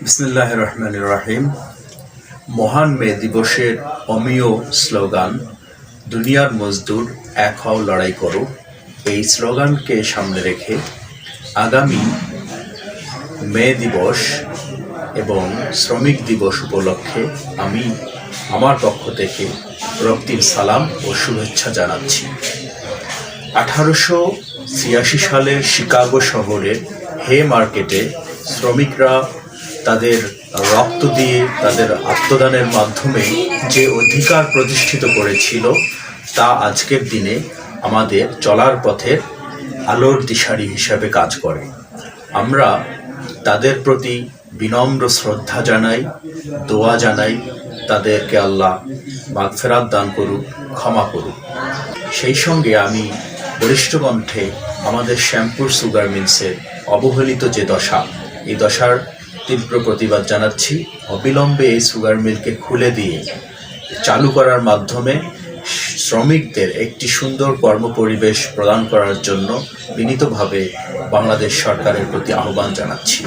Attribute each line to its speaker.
Speaker 1: বিসমিল্লাহির রহমানির রহিম। মহান মে দিবসের অমিয় স্লোগান দুনিয়ার মজদুর এক হও লড়াই করো, এই স্লোগানকে সামনে রেখে আগামী মে দিবস এবং শ্রমিক দিবস উপলক্ষে আমি আমার পক্ষ থেকে রক্তিম সালাম ও শুভেচ্ছা জানাচ্ছি। 1886 সালের শিকাগো শহরের হে মার্কেটে শ্রমিকরা তাদের রক্ত দিয়ে তাদের আত্মদানের মাধ্যমে যে অধিকার প্রতিষ্ঠিত করেছিল তা আজকের দিনে আমাদের চলার পথের আলোর দিশারি হিসাবে কাজ করে। আমরা তাদের প্রতি বিনম্র শ্রদ্ধা জানাই, দোয়া জানাই, তাদেরকে আল্লাহ মাগফিরাত দান করুক, ক্ষমা করুক। সেই সঙ্গে আমি বলিষ্ঠ কণ্ঠে আমাদের শ্যামপুর সুগার মিলসের অবহেলিত যে দশা, এই দশার তীব্র প্রতিবাদ জানাচ্ছি। অবিলম্বে এই সুগার মিলকে খুলে দিয়ে চালু করার মাধ্যমে শ্রমিকদের একটি সুন্দর কর্মপরিবেশ প্রদান করার জন্য বিনীতভাবে বাংলাদেশ সরকারের প্রতি আহ্বান জানাচ্ছি।